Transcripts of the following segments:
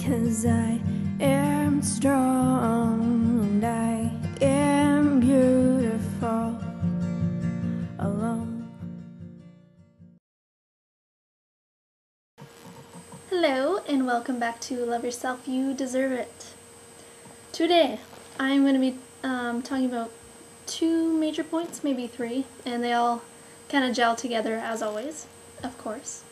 'cause I am strong and I am beautiful alone. Hello and welcome back to Love Yourself, You Deserve It. Today I'm going to be talking about two major points, maybe three, and they all kind of gel together as always, of course.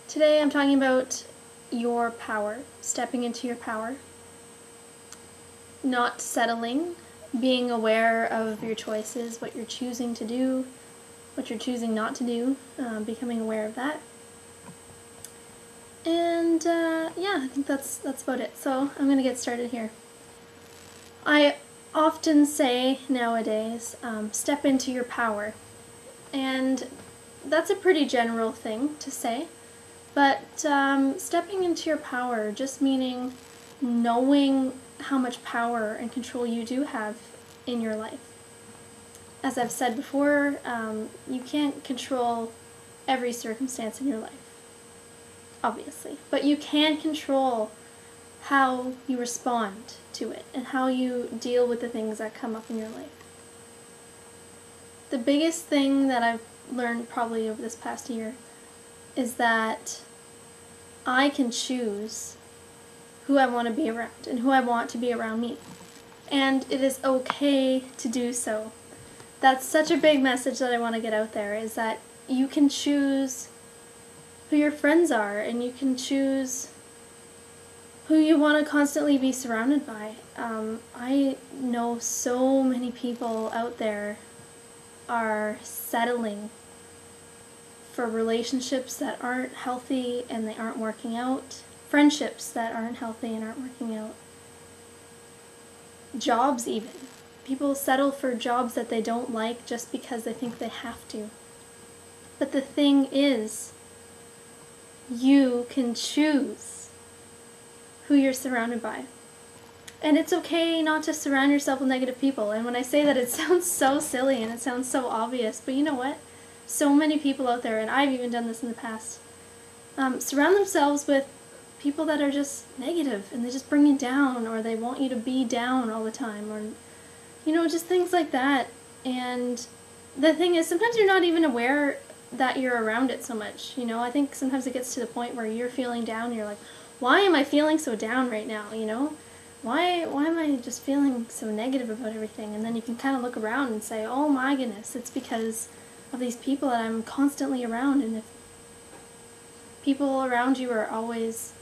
Today I'm talking about your power, stepping into your power, not settling, being aware of your choices, what you're choosing to do, what you're choosing not to do, becoming aware of that. And yeah, I think that's about it. So I'm going to get started here. I often say nowadays, step into your power. And that's a pretty general thing to say. But stepping into your power just meaning knowing how much power and control you do have in your life. As I've said before, you can't control every circumstance in your life, obviously, but you can control how you respond to it and how you deal with the things that come up in your life. The biggest thing that I've learned probably over this past year is that I can choose who I want to be around and who I want to be around me. And it is okay to do so. That's such a big message that I want to get out there, is that you can choose who your friends are and you can choose who you want to constantly be surrounded by. I know so many people out there are settling for relationships that aren't healthy and they aren't working out, friendships that aren't healthy and aren't working out, jobs even. People settle for jobs that they don't like just because they think they have to. But the thing is, you can choose who you're surrounded by. And it's okay not to surround yourself with negative people. And when I say that, it sounds so silly and it sounds so obvious, but you know what? So many people out there, and I've even done this in the past, surround themselves with people that are just negative and they just bring you down, or they want you to be down all the time, or, you know, just things like that. And the thing is, sometimes you're not even aware that you're around it so much. You know, I think sometimes it gets to the point where you're feeling down and you're like, why am I feeling so down right now, you know? Why am I just feeling so negative about everything? And then you can kind of look around and say, oh my goodness, it's because of these people that I'm constantly around. And if people around you are always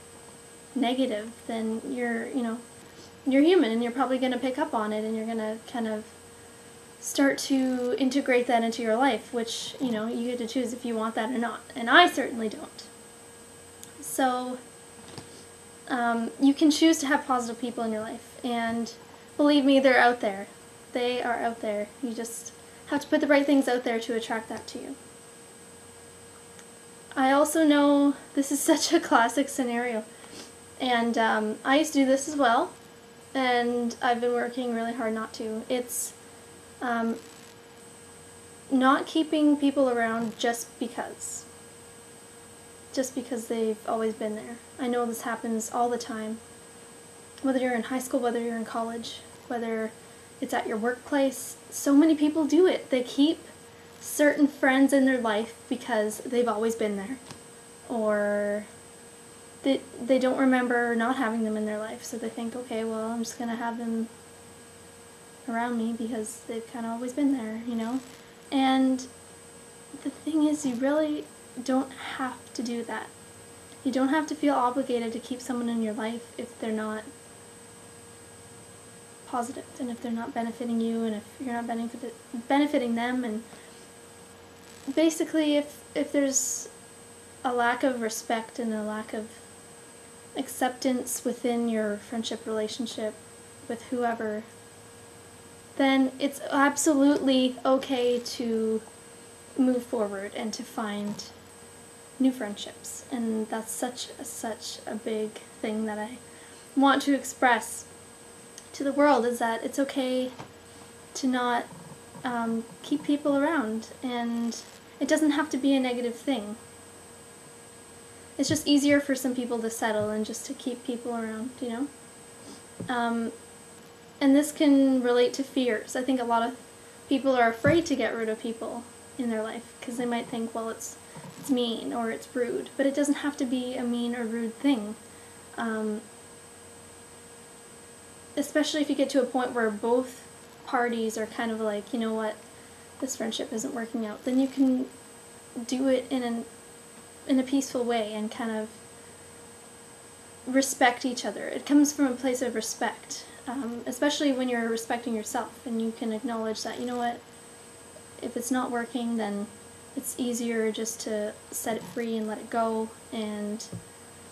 negative, then you're human and you're probably going to pick up on it and you're going to kind of start to integrate that into your life, which, you know, you get to choose if you want that or not. And I certainly don't. So you can choose to have positive people in your life, and believe me, they're out there. They are out there. You just have to put the right things out there to attract that to you. I also know this is such a classic scenario, and I used to do this as well, and I've been working really hard not to. It's not keeping people around just because they've always been there. I know this happens all the time, whether you're in high school, whether you're in college, whether it's at your workplace. So many people do it. They keep certain friends in their life because they've always been there, or they don't remember not having them in their life, so they think, okay, well, I'm just going to have them around me because they've kind of always been there, you know? And the thing is, you really don't have to do that. You don't have to feel obligated to keep someone in your life if they're not positive, and if they're not benefiting you, and if you're not benefiting them. And basically, if there's a lack of respect and a lack of acceptance within your friendship relationship with whoever, then it's absolutely okay to move forward and to find new friendships. And that's such a big thing that I want to express to the world, is that it's okay to not keep people around, and it doesn't have to be a negative thing. it's just easier for some people to settle and just to keep people around, you know? And this can relate to fears. I think a lot of people are afraid to get rid of people in their life because they might think, well, it's mean or it's rude, but it doesn't have to be a mean or rude thing. Especially if you get to a point where both parties are kind of like, you know what, this friendship isn't working out, then you can do it in a peaceful way and kind of respect each other. It comes from a place of respect, especially when you're respecting yourself and you can acknowledge that, you know what, if it's not working, then it's easier just to set it free and let it go and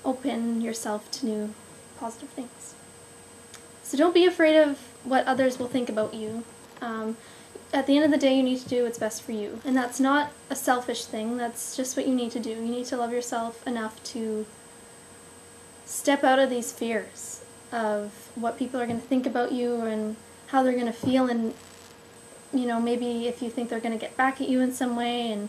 open yourself to new positive things. So don't be afraid of what others will think about you. At the end of the day, you need to do what's best for you. And that's not a selfish thing, that's just what you need to do. You need to love yourself enough to step out of these fears of what people are going to think about you and how they're going to feel, and you know, maybe if you think they're going to get back at you in some way, and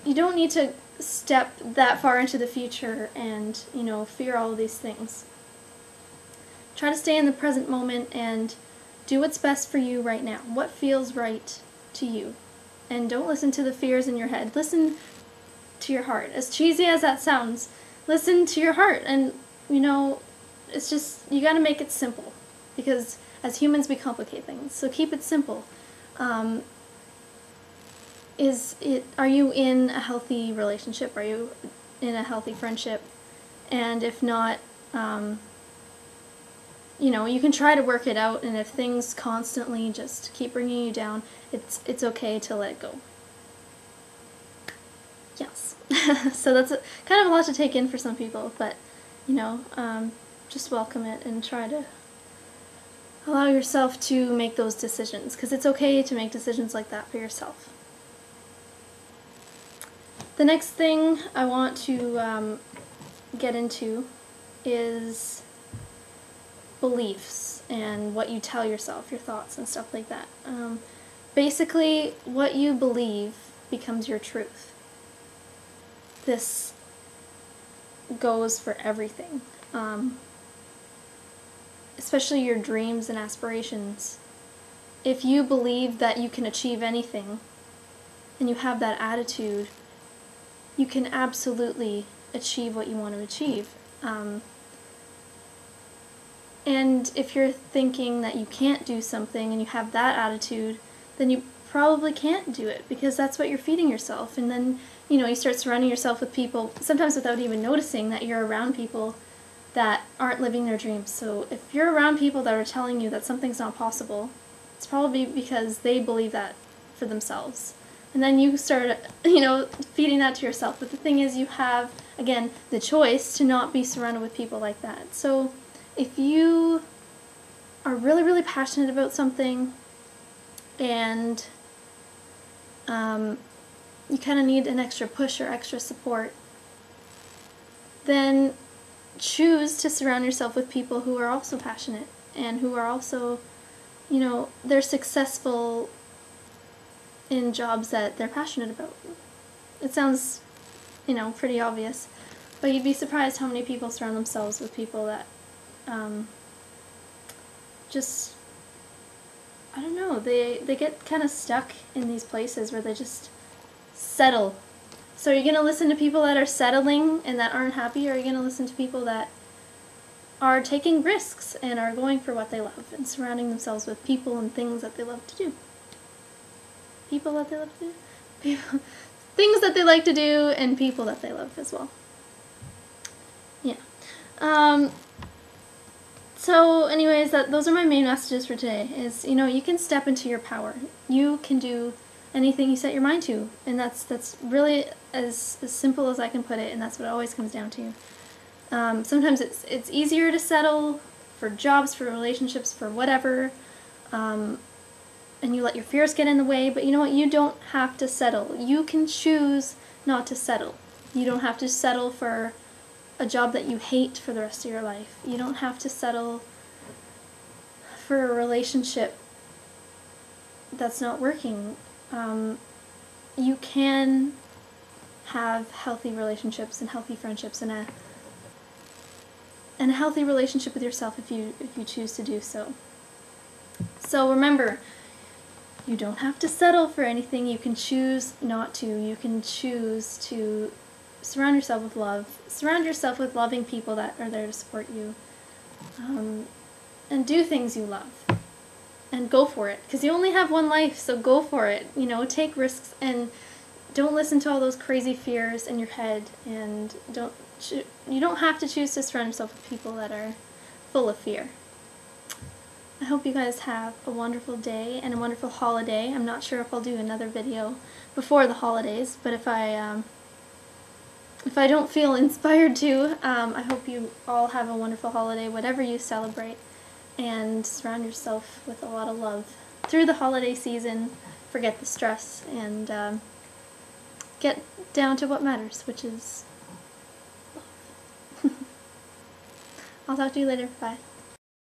you don't need to step that far into the future and, you know, fear all of these things. Try to stay in the present moment and do what's best for you right now. What feels right to you? And don't listen to the fears in your head. Listen to your heart. As cheesy as that sounds, listen to your heart. And, you know, it's just, you gotta make it simple. Because as humans, we complicate things. So keep it simple. Are you in a healthy relationship? Are you in a healthy friendship? And if not, you know, you can try to work it out, and if things constantly just keep bringing you down, it's okay to let it go. Yes. So that's kind of a lot to take in for some people, but, you know, just welcome it and try to allow yourself to make those decisions, because it's okay to make decisions like that for yourself. The next thing I want to get into is beliefs and what you tell yourself, your thoughts and stuff like that. Basically, what you believe becomes your truth. This goes for everything. Especially your dreams and aspirations. If you believe that you can achieve anything, and you have that attitude, you can absolutely achieve what you want to achieve. And if you're thinking that you can't do something and you have that attitude, then you probably can't do it, because that's what you're feeding yourself. And then, you know, you start surrounding yourself with people, sometimes without even noticing that you're around people that aren't living their dreams. So if you're around people that are telling you that something's not possible, it's probably because they believe that for themselves. And then you start, you know, feeding that to yourself. But the thing is, you have, again, the choice to not be surrounded with people like that. So if you are really, really passionate about something and you kind of need an extra push or extra support, then choose to surround yourself with people who are also passionate and who are also, you know, they're successful in jobs that they're passionate about. It sounds, you know, pretty obvious, but you'd be surprised how many people surround themselves with people that just, I don't know, they get kind of stuck in these places where they just settle. So are you going to listen to people that are settling and that aren't happy, or are you going to listen to people that are taking risks and are going for what they love and surrounding themselves with people and things that they love to do? People that they love to do? People, things that they like to do, and people that they love as well. Yeah. So anyways, those are my main messages for today, is, you know, you can step into your power. You can do anything you set your mind to, and that's really as simple as I can put it, and that's what it always comes down to. Sometimes it's easier to settle for jobs, for relationships, for whatever, and you let your fears get in the way, but you know what, you don't have to settle. You can choose not to settle. You don't have to settle for a job that you hate for the rest of your life. You don't have to settle for a relationship that's not working. You can have healthy relationships and healthy friendships and a healthy relationship with yourself if you choose to do so. So remember, you don't have to settle for anything. You can choose not to. You can choose to surround yourself with love. Surround yourself with loving people that are there to support you. And do things you love. And go for it. Because you only have one life, so go for it. You know, take risks and don't listen to all those crazy fears in your head. And you don't have to choose to surround yourself with people that are full of fear. I hope you guys have a wonderful day and a wonderful holiday. I'm not sure if I'll do another video before the holidays, but if I don't feel inspired to, I hope you all have a wonderful holiday, whatever you celebrate, and surround yourself with a lot of love through the holiday season. Forget the stress and get down to what matters, which is love. I'll talk to you later. Bye.